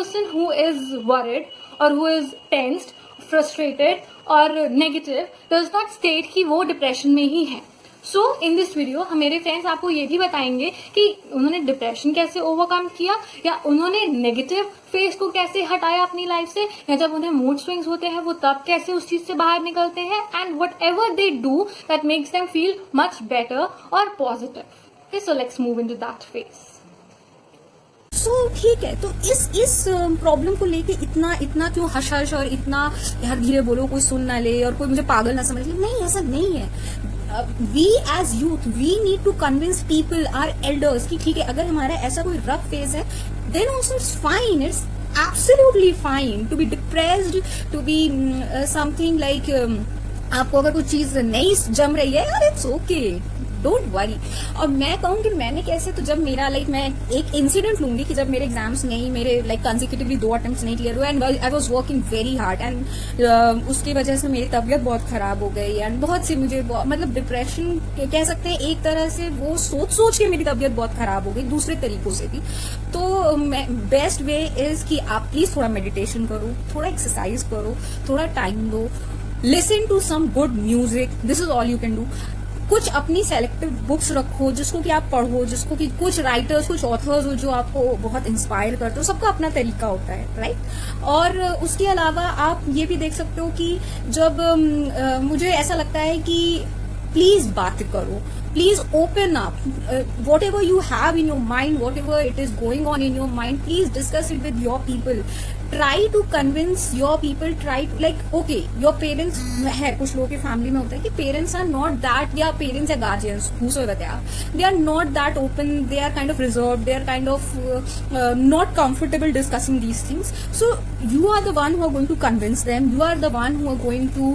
person who is worried or who is tensed, frustrated और negative does not state कि वो depression में ही है. सो इन दिस वीडियो हमारे फ्रेंड्स आपको ये भी बताएंगे कि उन्होंने डिप्रेशन कैसे ओवरकम किया, या उन्होंने नेगेटिव फेस को कैसे हटाया अपनी लाइफ से, या जब उन्हें मूड स्विंग्स होते हैं वो तब कैसे उस चीज से बाहर निकलते हैं, and whatever they do that makes them feel much better और positive. So let's move into that phase. ठीक है, तो इस प्रॉब्लम को लेके इतना क्यों हश हश और इतना यार धीरे बोलो, कोई सुन ना ले और कोई मुझे पागल ना समझ ले. नहीं, ऐसा नहीं है. We as youth we need to convince people, our elders, कि ठीक है अगर हमारा ऐसा कोई रफ फेज है then also it's fine, it's absolutely fine to be depressed, to be something like आपको अगर कोई चीज नहीं जम रही है यार, इट्स ओके, डोंट वरी. और मैं कहूँ कि मैंने कैसे, तो जब मेरा मैं एक इंसिडेंट लूंगी कि जब मेरे एग्जाम्स नहीं, मेरे कंसेक्यूटिवली 2 अटेम्प्ट्स नहीं क्लियर हुए and I was working very hard and उसकी वजह से मेरी तबीयत बहुत खराब हो गई एंड बहुत सी मुझे मतलब डिप्रेशन कह सकते हैं एक तरह से, वो सोच के मेरी तबीयत बहुत खराब हो गई दूसरे तरीकों से भी. तो बेस्ट वे इज कि आप प्लीज थोड़ा मेडिटेशन करो, थोड़ा एक्सरसाइज करो, थोड़ा टाइम दो, listen to some good music, this is all you can do. कुछ अपनी सेलेक्टिव बुक्स रखो जिसको कि आप पढ़ो, जिसको कि कुछ राइटर्स, कुछ ऑथर्स हो जो आपको बहुत इंस्पायर करते हो. सबका अपना तरीका होता है, राइट. और उसके अलावा आप ये भी देख सकते हो कि जब मुझे ऐसा लगता है कि प्लीज बात करो, please open up, whatever you have in your mind, whatever it is going on in your mind, please discuss it with your people. Try to convince your people, try to okay, your parents है, कुछ लोगों की family में होता है कि parents are not that, या parents या guardians whosoever they are not that open, they are kind of reserved, they are kind of not comfortable discussing these things. So you are the one who are going to convince them, you are the one who are going to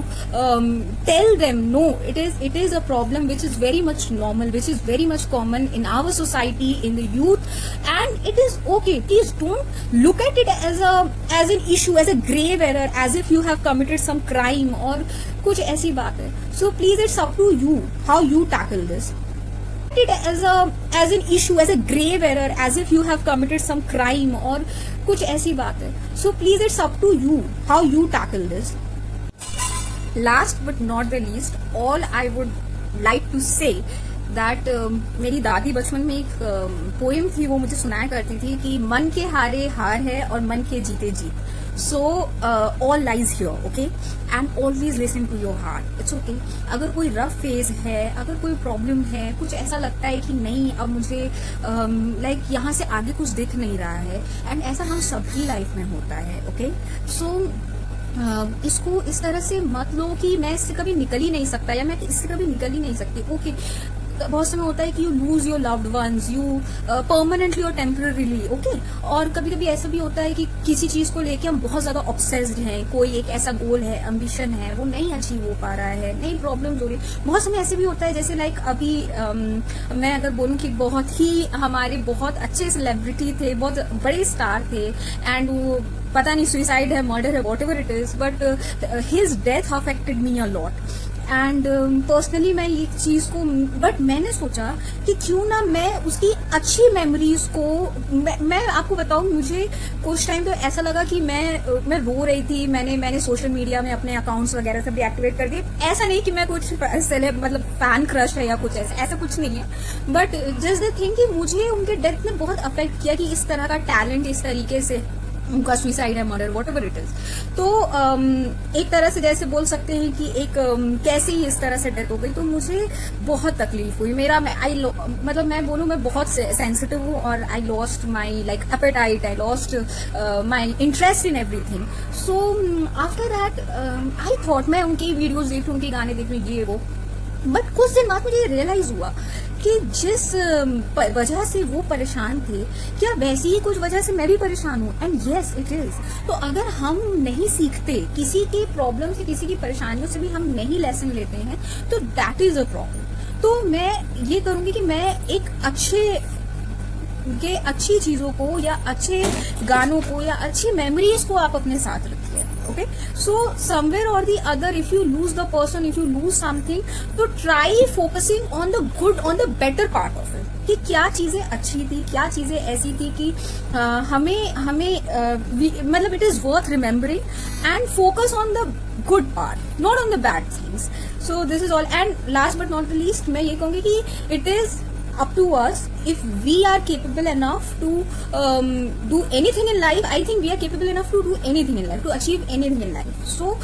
tell them no, it is a problem which is very much normal, which is very much common in our society, in the youth, and it is okay. Please don't look at it as an issue, as a grave error, as if you have committed some crime or कुछ ऐसी बात है. So please, it's up to you how you tackle this. It as an issue, as a grave error, as if you have committed some crime or कुछ ऐसी बात है. So please, it's up to you how you tackle this. Last but not the least, all I would like to say that मेरी दादी बचपन में एक poem थी, वो मुझे सुनाया करती थी कि मन के हारे हार है और मन के जीते जीत. So all lies here, okay, and always listen to your heart. It's okay. अगर कोई रफ फेज है, अगर कोई प्रॉब्लम है, कुछ ऐसा लगता है कि नहीं अब मुझे यहाँ से आगे कुछ दिख नहीं रहा है, एंड ऐसा हम सबकी लाइफ में होता है, ओके. सो इसको इस तरह से मत लो कि मैं इससे कभी निकल ही नहीं सकता या मैं इससे कभी निकल ही नहीं सकती. ओके, बहुत समय होता है कि you lose your loved ones, you permanently और टेम्पररीली, ओके. और कभी कभी ऐसा भी होता है कि किसी चीज को लेके हम बहुत ज्यादा ऑब्सेस्ड हैं, कोई एक ऐसा गोल है, एम्बिशन है, वो नहीं अचीव हो पा रहा है, नई प्रॉब्लम्स हो रही है. बहुत समय ऐसे भी होता है जैसे अभी मैं अगर बोलूं कि बहुत ही हमारे बहुत अच्छे सेलिब्रिटी थे, बहुत बड़े स्टार थे, एंड वो पता नहीं सुसाइड है, मर्डर है, what ever it is, but his death affected me a lot. And personally मैं ये चीज को, बट मैंने सोचा कि क्यों ना मैं उसकी अच्छी मेमोरीज को, मैं आपको बताऊं, मुझे कुछ टाइम तो ऐसा लगा कि मैं रो रही थी. मैंने सोशल मीडिया में अपने अकाउंट्स वगैरह सब डीएक्टिवेट कर दिए. ऐसा नहीं कि मैं कुछ मतलब फैन क्रश है या कुछ ऐसा कुछ नहीं है, बट जस्ट द थिंग कि मुझे उनके डेथ ने बहुत अफेक्ट किया कि इस तरह का टैलेंट, इस तरीके से उनका सुसाइड है, murder, what ever it is. तो एक तरह से जैसे बोल सकते हैं कि एक कैसे ही इस तरह से डेथ हो गई, तो मुझे बहुत तकलीफ हुई. मतलब मैं बोलूँ मैं बहुत सेंसिटिव हूँ, और I lost my appetite, I lost my interest in everything. So after that I thought मैं उनकी वीडियोज देख लूँ, उनके गाने देख लूँ, ये वो. बट कुछ दिन बाद मुझे रियलाइज हुआ कि जिस वजह से वो परेशान थे, क्या वैसी ही कुछ वजह से मैं भी परेशान हूँ, एंड यस इट इज. तो अगर हम नहीं सीखते किसी की प्रॉब्लम से, किसी की परेशानियों से भी हम नहीं लेसन लेते हैं, तो दैट इज अ प्रॉब्लम. तो मैं ये करूंगी कि मैं एक अच्छी चीजों को या अच्छे गानों को या अच्छी मेमोरीज को आप अपने साथ रखिए. Okay, so somewhere or the other, if you lose the person, if you lose something, तो try focusing on the good, on the better part of it. कि क्या चीजें अच्छी थी, क्या चीजें ऐसी थी कि मतलब it is worth remembering, and focus on the good part, not on the bad things. So this is all. And last but not the least, मैं ये कहूँगी कि it is up to us. If we are capable enough to do anything in life, I think we are capable enough to do anything in life, to achieve anything in life. So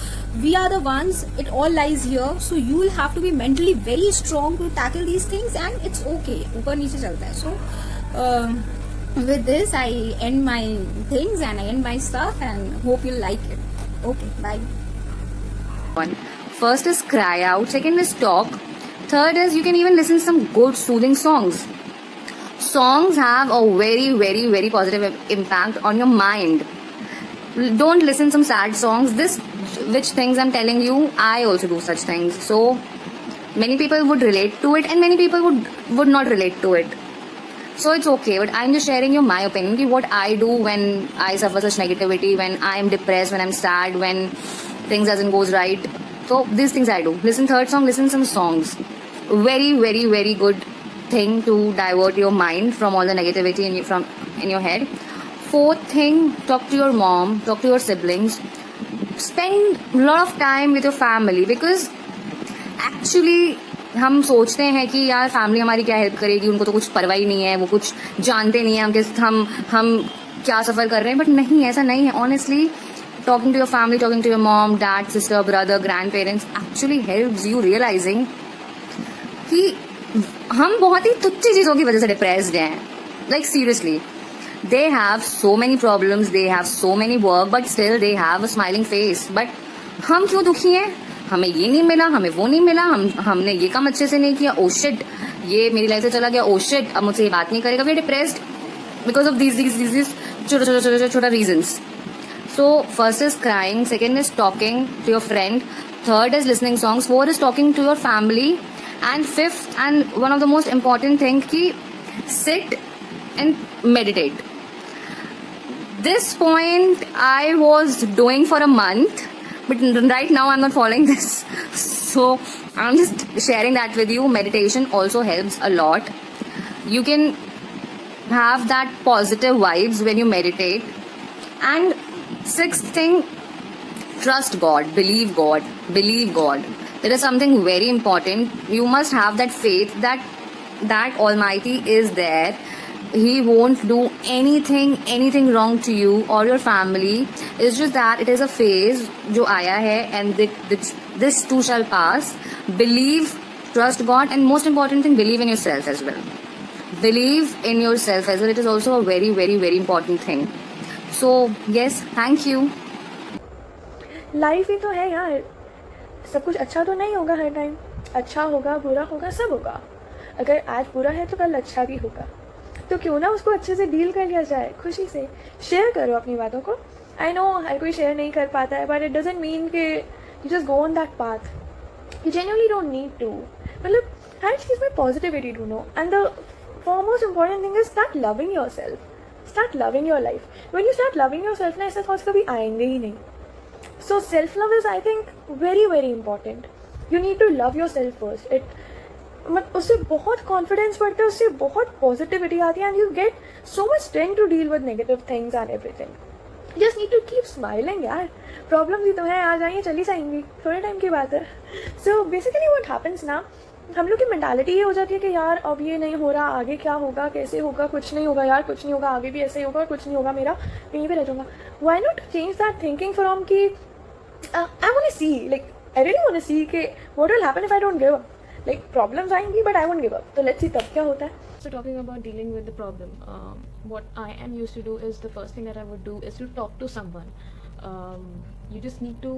we are the ones, it all lies here. So you will have to be mentally very strong to tackle these things, and it's okay. ऊपर नीचे चलता है. So with this, I end my things and I end my stuff, and hope you like it. Okay, bye. One. First is cry out, second is talk, third is you can even listen to some good soothing songs. Songs have a very, very, very positive impact on your mind. Don't listen some sad songs. Which things I'm telling you, I also do such things. So many people would relate to it and many people would not relate to it. So it's okay, but I'm just sharing you my opinion ki what I do when I suffer such negativity, when I'm depressed, when I'm sad, when things doesn't goes right. So these things I do. Listen third song, listen some songs. Very, very, very good thing to divert your mind from all the negativity in your head. Fourth thing, talk to your mom, talk to your siblings. Spend a lot of time with your family, because actually हम सोचते हैं कि यार family हमारी क्या help करेगी, उनको तो कुछ परवाह ही नहीं है, वो कुछ जानते नहीं है हम क्या सफर कर रहे हैं. बट नहीं, ऐसा नहीं है. Honestly talking to your family, talking to your mom, dad, sister, brother, grandparents actually helps you realizing कि हम बहुत ही तुच्छ चीजों की वजह से डिप्रेस्ड हैं. Like seriously, they have so many problems, they have so many work, but still they have a smiling face. But हम क्यों दुखी हैं? हमें ये नहीं मिला, हमें वो नहीं मिला, हमने ये काम अच्छे से नहीं किया, ओ शिट ये मेरी लाइफ से चला गया, ओ शिट अब मुझसे ये बात नहीं करेगा. We are depressed because of these छोटा reasons. So first is crying, second is talking to your friend, third is listening songs, fourth is talking to your family, and fifth and one of the most important thing ki sit and meditate. This point I was doing for a month, but right now I'm not following this. So I'm just sharing that with you. Meditation also helps a lot. You can have that positive vibes when you meditate. And sixth thing, trust God, believe God, believe God. There is something very important. You must have that faith that Almighty is there. He won't do anything wrong to you or your family. It's just that it is a phase जो आया है, and this too shall pass. Believe, trust God, and most important thing, believe in yourself as well. Believe in yourself as well. It is also a very, very, very important thing. So yes, thank you. Life ही तो है यार, सब कुछ अच्छा तो नहीं होगा हर टाइम. अच्छा होगा, बुरा होगा, सब होगा. अगर आज बुरा है तो कल अच्छा भी होगा. तो क्यों ना उसको अच्छे से डील कर लिया जाए, खुशी से शेयर करो अपनी बातों को. आई नो हर कोई शेयर नहीं कर पाता है, बट इट डजंट मीन कि you just go on that path. You genuinely don't need to. मतलब हर चीज़ में पॉजिटिविटी ढूंढो. And the foremost important thing is start loving yourself. Start loving your life. When you start loving yourself, ना ऐसे thoughts कभी आएंगे ही नहीं. So self love is, I think, very, very important. You need to love yourself first. उससे बहुत confidence बढ़ता है, उससे बहुत पॉजिटिविटी आती है, and you get so much strength to deal with negative things and everything. Just need to keep smiling यार. Problems ही तो है, आ जाएंगी चली जाएंगी, थोड़े टाइम की बात है. सो बेसिकली व्हाट हैपेंस ना, हम लोग की मेंटालिटी ये हो जाती है कि यार अब ये नहीं हो रहा, आगे क्या होगा, कैसे होगा, कुछ नहीं होगा यार, कुछ नहीं होगा, आगे भी ऐसे ही होगा, कुछ नहीं होगा, मेरा यहीं पे रह जाऊंगा. Why not change that thinking from कि I want to see, like I really want to see कि what will happen if I don't give up. Like problems आएंगी but I won't give up. तो let's see तब क्या होता है. So talking about dealing with the problem, what I am used to do is the first thing that I would do is to talk to someone. You just need to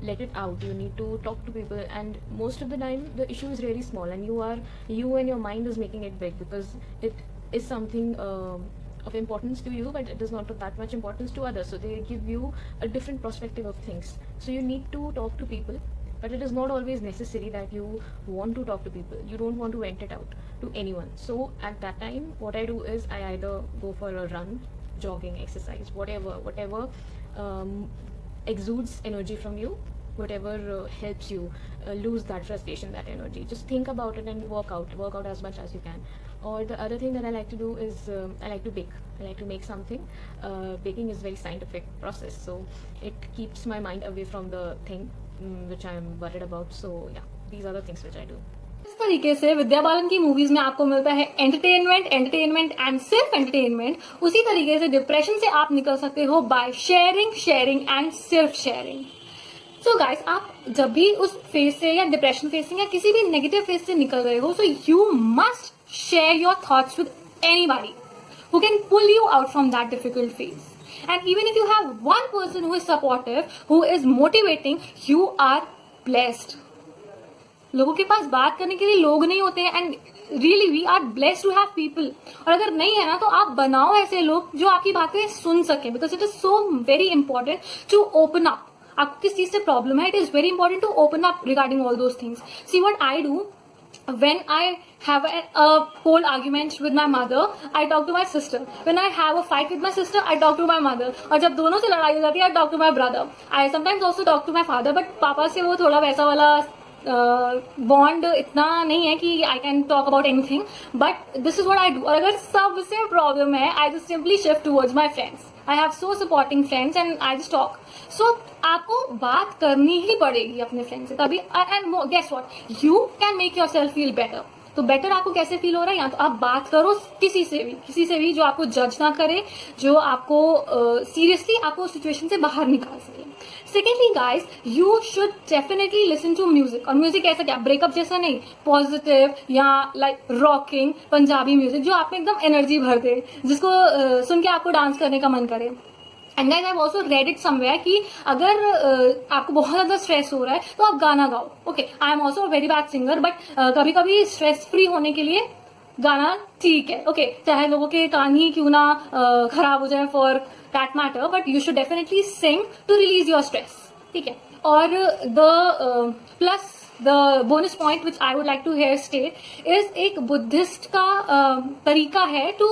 let it out. You need to talk to people, and most of the time the issue is really small, and you and your mind is making it big because it is something of importance to you, but it is not of that much importance to others. So they give you a different perspective of things. So you need to talk to people, but it is not always necessary that you want to talk to people. You don't want to vent it out to anyone. So at that time what I do is I either go for a run, jogging, exercise, whatever exudes energy from you, whatever helps you lose that frustration, that energy. Just think about it and work out as much as you can. Or the other thing that I like to do is I like to bake. I like to make something. Baking is very scientific process, so it keeps my mind away from the thing which I am worried about. So yeah, these are the things which I do. इस तरीके से विद्या बालन की movies में आपको मिलता है entertainment and सिर्फ entertainment, उसी तरीके से डिप्रेशन से आप निकल सकते हो बाय शेयरिंग एंड सिर्फ शेयरिंग. सो गाइस, आप जब भी उस फेज से या डिप्रेशन फेज से या किसी भी नेगेटिव फेज से निकल रहे हो, so you must share your thoughts with anybody who can pull you out from that difficult phase. And even if you have one person who is supportive, who is motivating, you are blessed. लोगों के पास बात करने के लिए लोग नहीं होते हैं, and really we are blessed to have people. और अगर नहीं है ना, तो आप बनाओ ऐसे लोग जो आपकी बातें सुन सके, because it is so very important to open up. आपको किस चीज से प्रॉब्लम है, it is very important to open up regarding all those things. See what I do when I have a whole argument with my mother, I talk to my sister. When I have a fight with my sister, I talk to my mother. और जब दोनों से लड़ाई हो जाती है, I talk to my brother. I sometimes also talk to my father, but पापा से वो थोड़ा वैसा वाला बॉन्ड इतना नहीं है कि I can talk about anything. But this is what I do. और अगर सबसे प्रॉब्लम है, I just simply shift towards my friends. I have so supporting friends and I just talk. So आपको बात करनी ही पड़ेगी अपने फ्रेंड से, तभी. And guess what, you can make yourself feel better. तो बेटर आपको कैसे फील हो रहा है, या तो आप बात करो किसी से भी जो आपको जज ना करे, जो आपको सीरियसली आपको सिचुएशन से बाहर निकाल सके. Secondly guys, you should definitely listen to music. और म्यूजिक ऐसा क्या, ब्रेकअप जैसा नहीं, पॉजिटिव या लाइक रॉकिंग पंजाबी म्यूजिक जो आप में एकदम एनर्जी भर दे, जिसको सुन के आपको डांस करने का मन करे. And guys, I have also read it somewhere कि अगर आपको बहुत ज्यादा स्ट्रेस हो रहा है तो आप गाना गाओ. Okay, I am also a very bad singer, but कभी कभी स्ट्रेस फ्री होने के लिए गाना ठीक है. ओके, चाहे लोगों के कान ही क्यों ना खराब हो जाए for that matter, but you should definitely sing to release your stress. ठीक है. और the plus the bonus point which I would like to here state is, एक बुद्धिस्ट का तरीका है to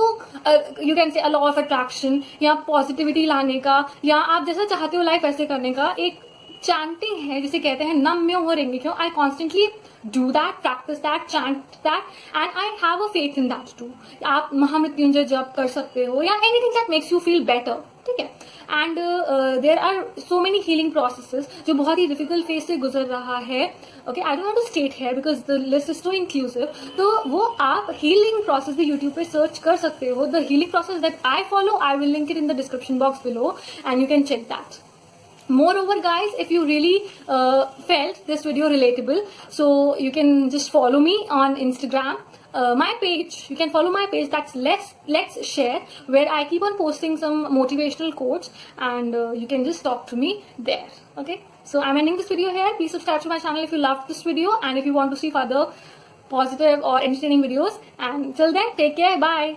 you can say a law of attraction या positivity लाने का, या आप जैसा चाहते हो लाइफ ऐसे करने का. एक चैंटिंग है जिसे कहते हैं नम म्यो हो रेंगे क्यों. आई constantly do that, practice that, chant that, and I have a faith in that too. आप महामृत्युंजय जप कर सकते हो या anything that makes you feel better. ठीक है. And there are so many healing processes जो बहुत ही डिफिकल्ट फेज से गुजर रहा है. Okay, I don't want to state here because the list is so inclusive. तो वो आप हीलिंग प्रोसेस भी यूट्यूब पे सर्च कर सकते हो. The healing process that I follow, I will link it in the description box below and you can check that. Moreover guys, if you really felt this video relatable, so you can just follow me on Instagram. My page, you can follow my page, that's Let's Share, where I keep on posting some motivational quotes and you can just talk to me there. Okay, so I'm ending this video here. Please subscribe to my channel if you loved this video and if you want to see further positive or entertaining videos. And till then, take care, bye.